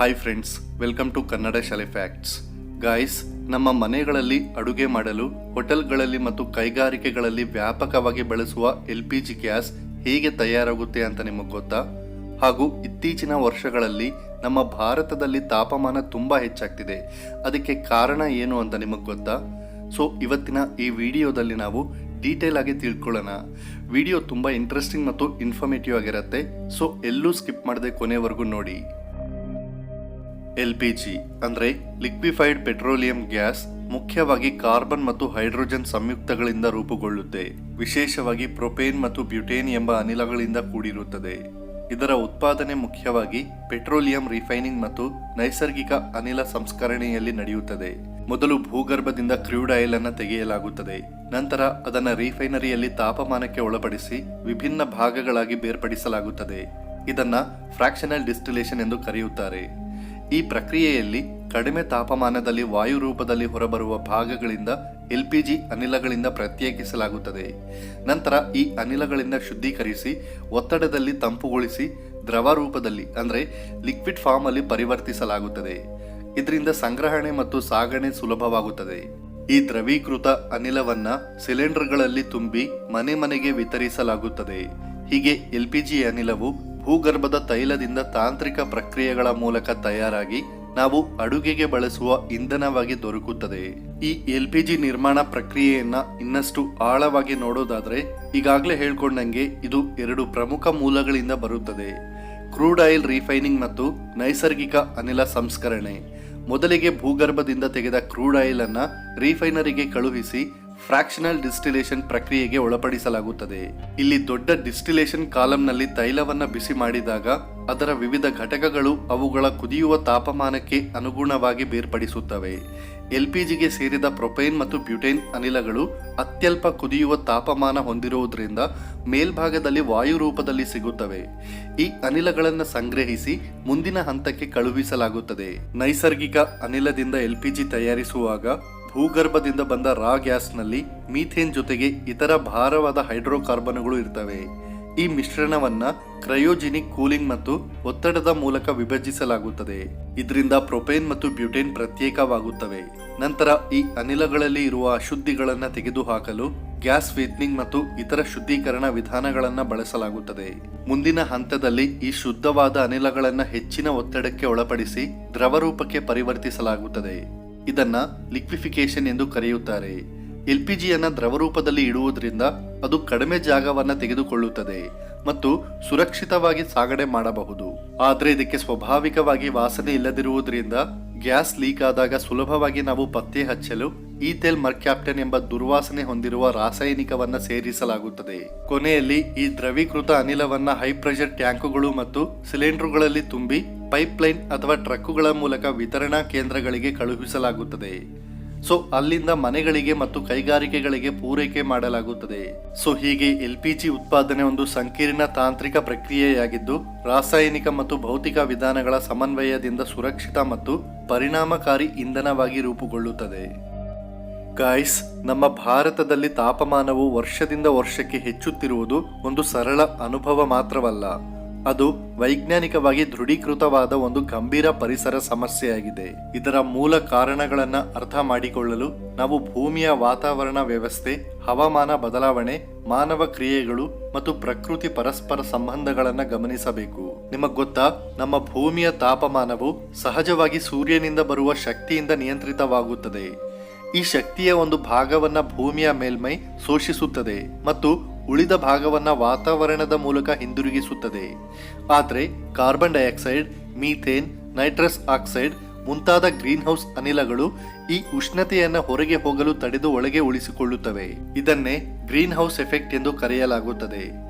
Hi friends, welcome to Kannada Shaale facts. Guys, ನಮ್ಮ ಮನೆಗಳಲ್ಲಿ ಅಡುಗೆ ಮಾಡಲು, ಹೋಟೆಲ್ಗಳಲ್ಲಿ ಮತ್ತು ಕೈಗಾರಿಕೆಗಳಲ್ಲಿ ವ್ಯಾಪಕವಾಗಿ ಬಳಸುವ LPG ಗ್ಯಾಸ್ ಹೇಗೆ ತಯಾರಾಗುತ್ತೆ ಅಂತ ನಿಮಗೆ ಗೊತ್ತಾ? ಹಾಗೂ ಇತ್ತೀಚಿನ ವರ್ಷಗಳಲ್ಲಿ ನಮ್ಮ ಭಾರತದಲ್ಲಿ ತಾಪಮಾನ ತುಂಬ ಹೆಚ್ಚಾಗ್ತಿದೆ. ಅದಕ್ಕೆ ಕಾರಣ ಏನು ಅಂತ ನಿಮಗೆ ಗೊತ್ತಾ? ಸೊ ಇವತ್ತಿನ ಈ ವಿಡಿಯೋದಲ್ಲಿ ನಾವು ಡೀಟೇಲ್ ಆಗಿ ತಿಳ್ಕೊಳ್ಳೋಣ. ವಿಡಿಯೋ ತುಂಬ ಇಂಟ್ರೆಸ್ಟಿಂಗ್ ಮತ್ತು ಇನ್ಫಾರ್ಮೇಟಿವ್ ಆಗಿರುತ್ತೆ. ಸೊ ಎಲ್ಲೂ ಸ್ಕಿಪ್ ಮಾಡದೆ ಕೊನೆವರೆಗೂ ನೋಡಿ. LPG ಅಂದರೆ ಲಿಕ್ವಿಫೈಡ್ ಪೆಟ್ರೋಲಿಯಂ ಗ್ಯಾಸ್ ಮುಖ್ಯವಾಗಿ ಕಾರ್ಬನ್ ಮತ್ತು ಹೈಡ್ರೋಜನ್ ಸಂಯುಕ್ತಗಳಿಂದ ರೂಪುಗೊಳ್ಳುತ್ತೆ. ವಿಶೇಷವಾಗಿ ಪ್ರೊಪೇನ್ ಮತ್ತು ಬ್ಯೂಟೇನ್ ಎಂಬ ಅನಿಲಗಳಿಂದ ಕೂಡಿರುತ್ತದೆ. ಇದರ ಉತ್ಪಾದನೆ ಮುಖ್ಯವಾಗಿ ಪೆಟ್ರೋಲಿಯಂ ರಿಫೈನಿಂಗ್ ಮತ್ತು ನೈಸರ್ಗಿಕ ಅನಿಲ ಸಂಸ್ಕರಣೆಯಲ್ಲಿ ನಡೆಯುತ್ತದೆ. ಮೊದಲು ಭೂಗರ್ಭದಿಂದ ಕ್ರೂಡ್ ಆಯಿಲ್ ಅನ್ನು ತೆಗೆಯಲಾಗುತ್ತದೆ. ನಂತರ ಅದನ್ನು ರಿಫೈನರಿಯಲ್ಲಿ ತಾಪಮಾನಕ್ಕೆ ಒಳಪಡಿಸಿ ವಿಭಿನ್ನ ಭಾಗಗಳಾಗಿ ಬೇರ್ಪಡಿಸಲಾಗುತ್ತದೆ. ಇದನ್ನ ಫ್ರಾಕ್ಷನಲ್ ಡಿಸ್ಟಿಲೇಷನ್ ಎಂದು ಕರೆಯುತ್ತಾರೆ. ಈ ಪ್ರಕ್ರಿಯೆಯಲ್ಲಿ ಕಡಿಮೆ ತಾಪಮಾನದಲ್ಲಿ ವಾಯು ರೂಪದಲ್ಲಿ ಹೊರಬರುವ ಭಾಗಗಳಿಂದ LPG ಅನಿಲಗಳಿಂದ ಪ್ರತ್ಯೇಕಿಸಲಾಗುತ್ತದೆ. ನಂತರ ಈ ಅನಿಲಗಳಿಂದ ಶುದ್ಧೀಕರಿಸಿ ಒತ್ತಡದಲ್ಲಿ ತಂಪುಗೊಳಿಸಿ ದ್ರವ ರೂಪದಲ್ಲಿ ಅಂದರೆ ಲಿಕ್ವಿಡ್ ಫಾರ್ಮ್ ಅಲ್ಲಿ ಪರಿವರ್ತಿಸಲಾಗುತ್ತದೆ. ಇದರಿಂದ ಸಂಗ್ರಹಣೆ ಮತ್ತು ಸಾಗಣೆ ಸುಲಭವಾಗುತ್ತದೆ. ಈ ದ್ರವೀಕೃತ ಅನಿಲವನ್ನ ಸಿಲಿಂಡರ್ಗಳಲ್ಲಿ ತುಂಬಿ ಮನೆ ಮನೆಗೆ ವಿತರಿಸಲಾಗುತ್ತದೆ. ಹೀಗೆ LPG ಅನಿಲವು ಭೂಗರ್ಭದ ತೈಲದಿಂದ ತಾಂತ್ರಿಕ ಪ್ರಕ್ರಿಯೆಗಳ ಮೂಲಕ ತಯಾರಾಗಿ ನಾವು ಅಡುಗೆಗೆ ಬಳಸುವ ಇಂಧನವಾಗಿ ದೊರಕುತ್ತದೆ. ಈ LPG ನಿರ್ಮಾಣ ಪ್ರಕ್ರಿಯೆಯನ್ನ ಇನ್ನಷ್ಟು ಆಳವಾಗಿ ನೋಡೋದಾದ್ರೆ, ಈಗಾಗಲೇ ಹೇಳ್ಕೊಂಡಂಗೆ ಇದು ಎರಡು ಪ್ರಮುಖ ಮೂಲಗಳಿಂದ ಬರುತ್ತದೆ: ಕ್ರೂಡ್ ಆಯಿಲ್ ರಿಫೈನಿಂಗ್ ಮತ್ತು ನೈಸರ್ಗಿಕ ಅನಿಲ ಸಂಸ್ಕರಣೆ. ಮೊದಲಿಗೆ ಭೂಗರ್ಭದಿಂದ ತೆಗೆದ ಕ್ರೂಡ್ ಆಯಿಲ್ ಅನ್ನ ರಿಫೈನರಿಗೆ ಕಳುಹಿಸಿ ಫ್ರಾಕ್ಷನಲ್ ಡಿಸ್ಟಿಲೇಷನ್ ಪ್ರಕ್ರಿಯೆಗೆ ಒಳಪಡಿಸಲಾಗುತ್ತದೆ. ಇಲ್ಲಿ ದೊಡ್ಡ ಡಿಸ್ಟಿಲೇಷನ್ ಕಾಲಂನಲ್ಲಿ ತೈಲವನ್ನ ಬಿಸಿ ಮಾಡಿದಾಗ ಅದರ ವಿವಿಧ ಘಟಕಗಳು ಅವುಗಳ ಕುದಿಯುವ ತಾಪಮಾನಕ್ಕೆ ಅನುಗುಣವಾಗಿ ಬೇರ್ಪಡಿಸುತ್ತವೆ. LPGಗೆ ಸೇರಿದ ಪ್ರೊಪೇನ್ ಮತ್ತು ಬ್ಯೂಟೇನ್ ಅನಿಲಗಳು ಅತ್ಯಲ್ಪ ಕುದಿಯುವ ತಾಪಮಾನ ಹೊಂದಿರುವುದರಿಂದ ಮೇಲ್ಭಾಗದಲ್ಲಿ ವಾಯು ರೂಪದಲ್ಲಿ ಸಿಗುತ್ತವೆ. ಈ ಅನಿಲಗಳನ್ನು ಸಂಗ್ರಹಿಸಿ ಮುಂದಿನ ಹಂತಕ್ಕೆ ಕಳುಹಿಸಲಾಗುತ್ತದೆ. ನೈಸರ್ಗಿಕ ಅನಿಲದಿಂದ LPG ತಯಾರಿಸುವಾಗ ಭೂಗರ್ಭದಿಂದ ಬಂದ ರಾ ಗ್ಯಾಸ್ನಲ್ಲಿ ಮೀಥೇನ್ ಜೊತೆಗೆ ಇತರ ಭಾರವಾದ ಹೈಡ್ರೋಕಾರ್ಬನ್ಗಳು ಇರ್ತವೆ. ಈ ಮಿಶ್ರಣವನ್ನ ಕ್ರಯೋಜೆನಿಕ್ ಕೂಲಿಂಗ್ ಮತ್ತು ಒತ್ತಡದ ಮೂಲಕ ವಿಭಜಿಸಲಾಗುತ್ತದೆ. ಇದರಿಂದ ಪ್ರೊಪೇನ್ ಮತ್ತು ಬ್ಯೂಟೇನ್ ಪ್ರತ್ಯೇಕವಾಗುತ್ತವೆ. ನಂತರ ಈ ಅನಿಲಗಳಲ್ಲಿ ಇರುವ ಅಶುದ್ಧಿಗಳನ್ನು ತೆಗೆದುಹಾಕಲು ಗ್ಯಾಸ್ ವೇಟ್ನಿಂಗ್ ಮತ್ತು ಇತರ ಶುದ್ಧೀಕರಣ ವಿಧಾನಗಳನ್ನು ಬಳಸಲಾಗುತ್ತದೆ. ಮುಂದಿನ ಹಂತದಲ್ಲಿ ಈ ಶುದ್ಧವಾದ ಅನಿಲಗಳನ್ನು ಹೆಚ್ಚಿನ ಒತ್ತಡಕ್ಕೆ ಒಳಪಡಿಸಿ ದ್ರವರೂಪಕ್ಕೆ ಪರಿವರ್ತಿಸಲಾಗುತ್ತದೆ. ಇದನ್ನ ಲಿಕ್ವಿಫಿಕೇಶನ್ ಎಂದು ಕರೆಯುತ್ತಾರೆ. LPGಯನ್ನ ದ್ರವರೂಪದಲ್ಲಿ ಇಡುವುದರಿಂದ ಅದು ಕಡಿಮೆ ಜಾಗವನ್ನ ತೆಗೆದುಕೊಳ್ಳುತ್ತದೆ ಮತ್ತು ಸುರಕ್ಷಿತವಾಗಿ ಸಾಗಣೆ ಮಾಡಬಹುದು. ಆದರೆ ಇದಕ್ಕೆ ಸ್ವಾಭಾವಿಕವಾಗಿ ವಾಸನೆ ಇಲ್ಲದಿರುವುದರಿಂದ ಗ್ಯಾಸ್ ಲೀಕ್ ಆದಾಗ ಸುಲಭವಾಗಿ ನಾವು ಪತ್ತೆ ಹಚ್ಚಲು ಈಥೈಲ್ ಮರ್ಕ್ಯಾಪ್ಟನ್ ಎಂಬ ದುರ್ವಾಸನೆ ಹೊಂದಿರುವ ರಾಸಾಯನಿಕವನ್ನ ಸೇರಿಸಲಾಗುತ್ತದೆ. ಕೊನೆಯಲ್ಲಿ ಈ ದ್ರವೀಕೃತ ಅನಿಲವನ್ನ ಹೈ ಪ್ರೆಷರ್ ಟ್ಯಾಂಕುಗಳು ಮತ್ತು ಸಿಲಿಂಡರ್ಗಳಲ್ಲಿ ತುಂಬಿ ಪೈಪ್ಲೈನ್ ಅಥವಾ ಟ್ರಕ್ಕುಗಳ ಮೂಲಕ ವಿತರಣಾ ಕೇಂದ್ರಗಳಿಗೆ ಕಳುಹಿಸಲಾಗುತ್ತದೆ. ಸೊ ಅಲ್ಲಿಂದ ಮನೆಗಳಿಗೆ ಮತ್ತು ಕೈಗಾರಿಕೆಗಳಿಗೆ ಪೂರೈಕೆ ಮಾಡಲಾಗುತ್ತದೆ. ಸೊ ಹೀಗೆ LPG ಉತ್ಪಾದನೆ ಒಂದು ಸಂಕೀರ್ಣ ತಾಂತ್ರಿಕ ಪ್ರಕ್ರಿಯೆಯಾಗಿದ್ದು ರಾಸಾಯನಿಕ ಮತ್ತು ಭೌತಿಕ ವಿಧಾನಗಳ ಸಮನ್ವಯದಿಂದ ಸುರಕ್ಷಿತ ಮತ್ತು ಪರಿಣಾಮಕಾರಿ ಇಂಧನವಾಗಿ ರೂಪುಗೊಳ್ಳುತ್ತದೆ. ಗಾಯ್ಸ್, ನಮ್ಮ ಭಾರತದಲ್ಲಿ ತಾಪಮಾನವು ವರ್ಷದಿಂದ ವರ್ಷಕ್ಕೆ ಹೆಚ್ಚುತ್ತಿರುವುದು ಒಂದು ಸರಳ ಅನುಭವ ಮಾತ್ರವಲ್ಲ, ಅದು ವೈಜ್ಞಾನಿಕವಾಗಿ ದೃಢೀಕೃತವಾದ ಒಂದು ಗಂಭೀರ ಪರಿಸರ ಸಮಸ್ಯೆಯಾಗಿದೆ. ಇದರ ಮೂಲ ಕಾರಣಗಳನ್ನು ಅರ್ಥ ಮಾಡಿಕೊಳ್ಳಲು ನಾವು ಭೂಮಿಯ ವಾತಾವರಣ ವ್ಯವಸ್ಥೆ, ಹವಾಮಾನ ಬದಲಾವಣೆ, ಮಾನವ ಕ್ರಿಯೆಗಳು ಮತ್ತು ಪ್ರಕೃತಿ ಪರಸ್ಪರ ಸಂಬಂಧಗಳನ್ನು ಗಮನಿಸಬೇಕು. ನಿಮಗೆ ಗೊತ್ತಾ, ನಮ್ಮ ಭೂಮಿಯ ತಾಪಮಾನವು ಸಹಜವಾಗಿ ಸೂರ್ಯನಿಂದ ಬರುವ ಶಕ್ತಿಯಿಂದ ನಿಯಂತ್ರಿತವಾಗುತ್ತದೆ. ಈ ಶಕ್ತಿಯ ಒಂದು ಭಾಗವನ್ನ ಭೂಮಿಯ ಮೇಲ್ಮೈ ಶೋಷಿಸುತ್ತದೆ ಮತ್ತು ಉಳಿದ ಭಾಗವನ್ನ ವಾತಾವರಣದ ಮೂಲಕ ಹಿಂದಿರುಗಿಸುತ್ತದೆ. ಆದರೆ carbon dioxide, methane, nitrous oxide ಮುಂತಾದ ಗ್ರೀನ್ ಹೌಸ್ ಅನಿಲಗಳು ಈ ಉಷ್ಣತೆಯನ್ನು ಹೊರಗೆ ಹೋಗಲು ತಡೆದು ಒಳಗೆ ಉಳಿಸಿಕೊಳ್ಳುತ್ತವೆ. ಇದನ್ನೇ ಗ್ರೀನ್ ಹೌಸ್ ಎಫೆಕ್ಟ್ ಎಂದು ಕರೆಯಲಾಗುತ್ತದೆ.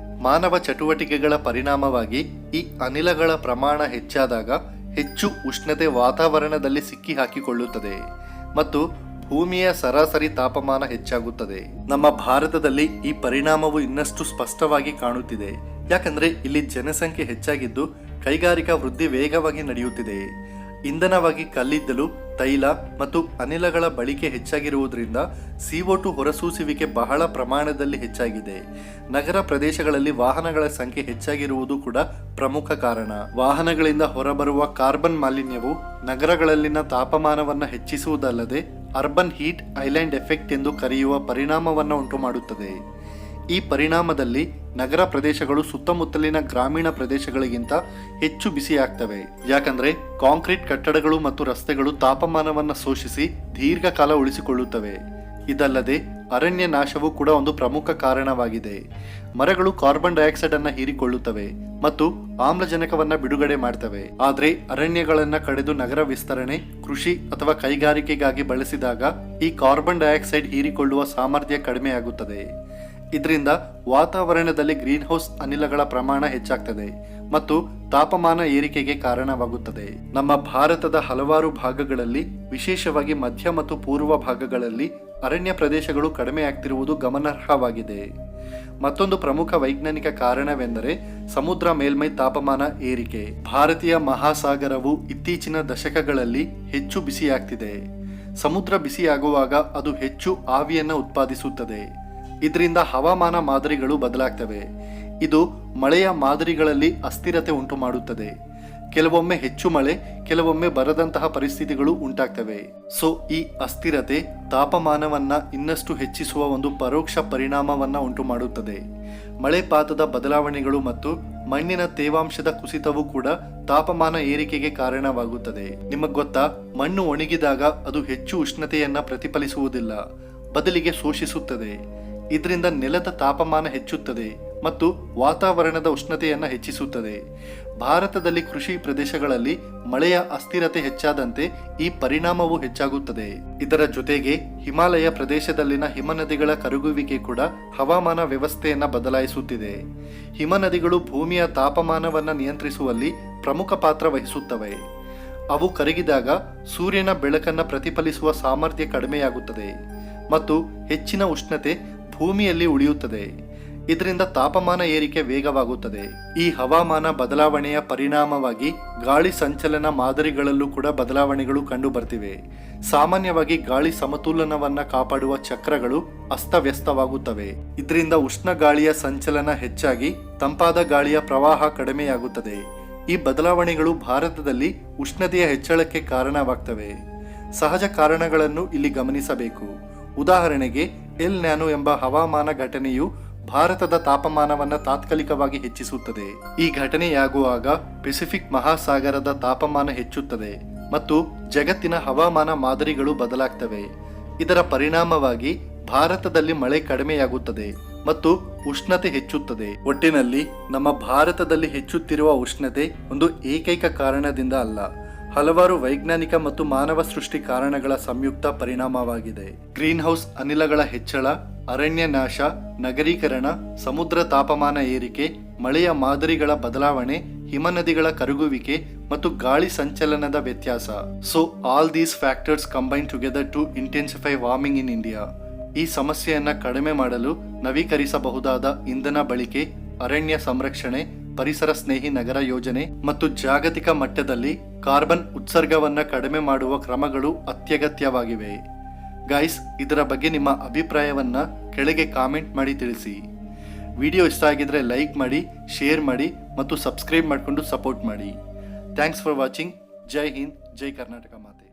ಮಾನವ ಚಟುವಟಿಕೆಗಳ ಪರಿಣಾಮವಾಗಿ ಈ ಅನಿಲಗಳ ಪ್ರಮಾಣ ಹೆಚ್ಚಾದಾಗ ಹೆಚ್ಚು ಉಷ್ಣತೆ ವಾತಾವರಣದಲ್ಲಿ ಸಿಕ್ಕಿ ಹಾಕಿಕೊಳ್ಳುತ್ತದೆ ಮತ್ತು ಭೂಮಿಯ ಸರಾಸರಿ ತಾಪಮಾನ ಹೆಚ್ಚಾಗುತ್ತದೆ. ನಮ್ಮ ಭಾರತದಲ್ಲಿ ಈ ಪರಿಣಾಮವು ಇನ್ನಷ್ಟು ಸ್ಪಷ್ಟವಾಗಿ ಕಾಣುತ್ತಿದೆ. ಯಾಕಂದ್ರೆ ಇಲ್ಲಿ ಜನಸಂಖ್ಯೆ ಹೆಚ್ಚಾಗಿದ್ದು ಕೈಗಾರಿಕಾ ವೃದ್ಧಿ ವೇಗವಾಗಿ ನಡೆಯುತ್ತಿದೆ. ಇಂಧನವಾಗಿ ಕಲ್ಲಿದ್ದಲು ತೈಲ ಮತ್ತು ಅನಿಲಗಳ ಬಳಕೆ ಹೆಚ್ಚಾಗಿರುವುದರಿಂದ CO2 ಹೊರಸೂಸುವಿಕೆ ಬಹಳ ಪ್ರಮಾಣದಲ್ಲಿ ಹೆಚ್ಚಾಗಿದೆ. ನಗರ ಪ್ರದೇಶಗಳಲ್ಲಿ ವಾಹನಗಳ ಸಂಖ್ಯೆ ಹೆಚ್ಚಾಗಿರುವುದು ಕೂಡ ಪ್ರಮುಖ ಕಾರಣ. ವಾಹನಗಳಿಂದ ಹೊರಬರುವ ಕಾರ್ಬನ್ ಮಾಲಿನ್ಯವು ನಗರಗಳಲ್ಲಿನ ತಾಪಮಾನವನ್ನು ಹೆಚ್ಚಿಸುವುದಲ್ಲದೆ ಅರ್ಬನ್ ಹೀಟ್ ಐಲ್ಯಾಂಡ್ ಎಫೆಕ್ಟ್ ಎಂದು ಕರೆಯುವ ಪರಿಣಾಮವನ್ನು ಉಂಟುಮಾಡುತ್ತದೆ. ಈ ಪರಿಣಾಮದಲ್ಲಿ ನಗರ ಪ್ರದೇಶಗಳು ಸುತ್ತಮುತ್ತಲಿನ ಗ್ರಾಮೀಣ ಪ್ರದೇಶಗಳಿಗಿಂತ ಹೆಚ್ಚು ಬಿಸಿಯಾಗ್ತವೆ. ಯಾಕಂದ್ರೆ ಕಾಂಕ್ರೀಟ್ ಕಟ್ಟಡಗಳು ಮತ್ತು ರಸ್ತೆಗಳು ತಾಪಮಾನವನ್ನು ಶೋಷಿಸಿ ದೀರ್ಘಕಾಲ ಉಳಿಸಿಕೊಳ್ಳುತ್ತವೆ. ಇದಲ್ಲದೆ ಅರಣ್ಯ ನಾಶವು ಕೂಡ ಒಂದು ಪ್ರಮುಖ ಕಾರಣವಾಗಿದೆ. ಮರಗಳು ಕಾರ್ಬನ್ ಡೈಆಕ್ಸೈಡ್ ಅನ್ನು ಹೀರಿಕೊಳ್ಳುತ್ತವೆ ಮತ್ತು ಆಮ್ಲಜನಕವನ್ನ ಬಿಡುಗಡೆ ಮಾಡ್ತವೆ. ಆದ್ರೆ ಅರಣ್ಯಗಳನ್ನ ಕಡಿದು ನಗರ ವಿಸ್ತರಣೆ, ಕೃಷಿ ಅಥವಾ ಕೈಗಾರಿಕೆಗಾಗಿ ಬಳಸಿದಾಗ ಈ ಕಾರ್ಬನ್ ಡೈಆಕ್ಸೈಡ್ ಹೀರಿಕೊಳ್ಳುವ ಸಾಮರ್ಥ್ಯ ಕಡಿಮೆಯಾಗುತ್ತದೆ. ಇದರಿಂದ ವಾತಾವರಣದಲ್ಲಿ ಗ್ರೀನ್ ಹೌಸ್ ಅನಿಲಗಳ ಪ್ರಮಾಣ ಹೆಚ್ಚಾಗ್ತದೆ ಮತ್ತು ತಾಪಮಾನ ಏರಿಕೆಗೆ ಕಾರಣವಾಗುತ್ತದೆ. ನಮ್ಮ ಭಾರತದ ಹಲವಾರು ಭಾಗಗಳಲ್ಲಿ, ವಿಶೇಷವಾಗಿ ಮಧ್ಯ ಮತ್ತು ಪೂರ್ವ ಭಾಗಗಳಲ್ಲಿ ಅರಣ್ಯ ಪ್ರದೇಶಗಳು ಕಡಿಮೆಯಾಗ್ತಿರುವುದು ಗಮನಾರ್ಹವಾಗಿದೆ. ಮತ್ತೊಂದು ಪ್ರಮುಖ ವೈಜ್ಞಾನಿಕ ಕಾರಣವೆಂದರೆ ಸಮುದ್ರ ಮೇಲ್ಮೈ ತಾಪಮಾನ ಏರಿಕೆ. ಭಾರತೀಯ ಮಹಾಸಾಗರವು ಇತ್ತೀಚಿನ ದಶಕಗಳಲ್ಲಿ ಹೆಚ್ಚು ಬಿಸಿಯಾಗ್ತಿದೆ. ಸಮುದ್ರ ಬಿಸಿಯಾಗುವಾಗ ಅದು ಹೆಚ್ಚು ಆವಿಯನ್ನು ಉತ್ಪಾದಿಸುತ್ತದೆ. ಇದರಿಂದ ಹವಾಮಾನ ಮಾದರಿಗಳು ಬದಲಾಗ್ತವೆ. ಇದು ಮಳೆಯ ಮಾದರಿಗಳಲ್ಲಿ ಅಸ್ಥಿರತೆ ಉಂಟು ಮಾಡುತ್ತದೆ. ಕೆಲವೊಮ್ಮೆ ಹೆಚ್ಚು ಮಳೆ, ಕೆಲವೊಮ್ಮೆ ಬರದಂತಹ ಪರಿಸ್ಥಿತಿಗಳು ಉಂಟಾಗ್ತವೆ. ಸೊ ಈ ಅಸ್ಥಿರತೆ ತಾಪಮಾನವನ್ನ ಇನ್ನಷ್ಟು ಹೆಚ್ಚಿಸುವ ಒಂದು ಪರೋಕ್ಷ ಪರಿಣಾಮವನ್ನ ಉಂಟು ಮಾಡುತ್ತದೆ. ಮಳೆಪಾತದ ಬದಲಾವಣೆಗಳು ಮತ್ತು ಮಣ್ಣಿನ ತೇವಾಂಶದ ಕುಸಿತವೂ ಕೂಡ ತಾಪಮಾನ ಏರಿಕೆಗೆ ಕಾರಣವಾಗುತ್ತದೆ. ನಿಮಗೆ ಗೊತ್ತಾ, ಮಣ್ಣು ಒಣಗಿದಾಗ ಅದು ಹೆಚ್ಚು ಉಷ್ಣತೆಯನ್ನ ಪ್ರತಿಫಲಿಸುವುದಿಲ್ಲ, ಬದಲಿಗೆ ಶೋಷಿಸುತ್ತದೆ. ಇದರಿಂದ ನೆಲದ ತಾಪಮಾನ ಹೆಚ್ಚುತ್ತದೆ ಮತ್ತು ವಾತಾವರಣದ ಉಷ್ಣತೆಯನ್ನು ಹೆಚ್ಚಿಸುತ್ತದೆ. ಭಾರತದಲ್ಲಿ ಕೃಷಿ ಪ್ರದೇಶಗಳಲ್ಲಿ ಮಳೆಯ ಅಸ್ಥಿರತೆ ಹೆಚ್ಚಾದಂತೆ ಈ ಪರಿಣಾಮವು ಹೆಚ್ಚಾಗುತ್ತದೆ. ಇದರ ಜೊತೆಗೆ ಹಿಮಾಲಯ ಪ್ರದೇಶದಲ್ಲಿನ ಹಿಮನದಿಗಳ ಕರಗುವಿಕೆ ಕೂಡ ಹವಾಮಾನ ವ್ಯವಸ್ಥೆಯನ್ನು ಬದಲಾಯಿಸುತ್ತಿದೆ. ಹಿಮನದಿಗಳು ಭೂಮಿಯ ತಾಪಮಾನವನ್ನು ನಿಯಂತ್ರಿಸುವಲ್ಲಿ ಪ್ರಮುಖ ಪಾತ್ರ ವಹಿಸುತ್ತವೆ. ಅವು ಕರಗಿದಾಗ ಸೂರ್ಯನ ಬೆಳಕನ್ನು ಪ್ರತಿಫಲಿಸುವ ಸಾಮರ್ಥ್ಯ ಕಡಿಮೆಯಾಗುತ್ತದೆ ಮತ್ತು ಹೆಚ್ಚಿನ ಉಷ್ಣತೆ ಭೂಮಿಯಲ್ಲಿ ಉಳಿಯುತ್ತದೆ. ಇದರಿಂದ ತಾಪಮಾನ ಏರಿಕೆ ವೇಗವಾಗುತ್ತದೆ. ಈ ಹವಾಮಾನ ಬದಲಾವಣೆಯ ಪರಿಣಾಮವಾಗಿ ಗಾಳಿ ಸಂಚಲನ ಮಾದರಿಗಳಲ್ಲೂ ಕೂಡ ಬದಲಾವಣೆಗಳು ಕಂಡು ಬರ್ತಿವೆ. ಸಾಮಾನ್ಯವಾಗಿ ಗಾಳಿ ಸಮತೋಲನವನ್ನ ಕಾಪಾಡುವ ಚಕ್ರಗಳು ಅಸ್ತವ್ಯಸ್ತವಾಗುತ್ತವೆ. ಇದರಿಂದ ಉಷ್ಣ ಗಾಳಿಯ ಸಂಚಲನ ಹೆಚ್ಚಾಗಿ ತಂಪಾದ ಗಾಳಿಯ ಪ್ರವಾಹ ಕಡಿಮೆಯಾಗುತ್ತದೆ. ಈ ಬದಲಾವಣೆಗಳು ಭಾರತದಲ್ಲಿ ಉಷ್ಣತೆಯ ಹೆಚ್ಚಳಕ್ಕೆ ಕಾರಣವಾಗ್ತವೆ. ಸಹಜ ಕಾರಣಗಳನ್ನು ಇಲ್ಲಿ ಗಮನಿಸಬೇಕು. ಉದಾಹರಣೆಗೆ ಎಲ್ ನ್ಯಾನೋ ಎಂಬ ಹವಾಮಾನ ಘಟನೆಯು ಭಾರತದ ತಾಪಮಾನವನ್ನು ತಾತ್ಕಾಲಿಕವಾಗಿ ಹೆಚ್ಚಿಸುತ್ತದೆ. ಈ ಘಟನೆಯಾಗುವಾಗ ಪೆಸಿಫಿಕ್ ಮಹಾಸಾಗರದ ತಾಪಮಾನ ಹೆಚ್ಚುತ್ತದೆ ಮತ್ತು ಜಗತ್ತಿನ ಹವಾಮಾನ ಮಾದರಿಗಳು ಬದಲಾಗ್ತವೆ. ಇದರ ಪರಿಣಾಮವಾಗಿ ಭಾರತದಲ್ಲಿ ಮಳೆ ಕಡಿಮೆಯಾಗುತ್ತದೆ ಮತ್ತು ಉಷ್ಣತೆ ಹೆಚ್ಚುತ್ತದೆ. ಒಟ್ಟಿನಲ್ಲಿ ನಮ್ಮ ಭಾರತದಲ್ಲಿ ಹೆಚ್ಚುತ್ತಿರುವ ಉಷ್ಣತೆ ಒಂದು ಏಕೈಕ ಕಾರಣದಿಂದ ಅಲ್ಲ, ಹಲವಾರು ವೈಜ್ಞಾನಿಕ ಮತ್ತು ಮಾನವ ಸೃಷ್ಟಿ ಕಾರಣಗಳ ಸಂಯುಕ್ತ ಪರಿಣಾಮವಾಗಿದೆ. ಗ್ರೀನ್ ಹೌಸ್ ಅನಿಲಗಳ ಹೆಚ್ಚಳ, ಅರಣ್ಯ ನಾಶ, ನಗರೀಕರಣ, ಸಮುದ್ರ ತಾಪಮಾನ ಏರಿಕೆ, ಮಳೆಯ ಮಾದರಿಗಳ ಬದಲಾವಣೆ, ಹಿಮನದಿಗಳ ಕರಗುವಿಕೆ ಮತ್ತು ಗಾಳಿ ಸಂಚಲನದ ವ್ಯತ್ಯಾಸ. So all these factors combine together to intensify warming in India. ಈ ಸಮಸ್ಯೆಯನ್ನ ಕಡಿಮೆ ಮಾಡಲು ನವೀಕರಿಸಬಹುದಾದ ಇಂಧನ ಬಳಕೆ, ಅರಣ್ಯ ಸಂರಕ್ಷಣೆ, ಪರಿಸರ ಸ್ನೇಹಿ ನಗರ ಯೋಜನೆ ಮತ್ತು ಜಾಗತಿಕ ಮಟ್ಟದಲ್ಲಿ ಕಾರ್ಬನ್ ಉತ್ಸರ್ಗವನ್ನ ಕಡಿಮೆ ಮಾಡುವ ಕ್ರಮಗಳು ಅತ್ಯಗತ್ಯವಾಗಿವೆ. ಗೈಸ್, ಇದರ ಬಗ್ಗೆ ನಿಮ್ಮ ಅಭಿಪ್ರಾಯವನ್ನ ಕೆಳಗೆ ಕಾಮೆಂಟ್ ಮಾಡಿ ತಿಳಿಸಿ. ವಿಡಿಯೋ ಇಷ್ಟ ಆಗಿದ್ರೆ ಲೈಕ್ ಮಾಡಿ, ಶೇರ್ ಮಾಡಿ ಮತ್ತು ಸಬ್ಸ್ಕ್ರೈಬ್ ಮಾಡಿಕೊಂಡು ಸಪೋರ್ಟ್ ಮಾಡಿ. Thanks for watching. ಜೈ ಹಿಂದ್, ಜೈ ಕರ್ನಾಟಕ ಮಾತೆ.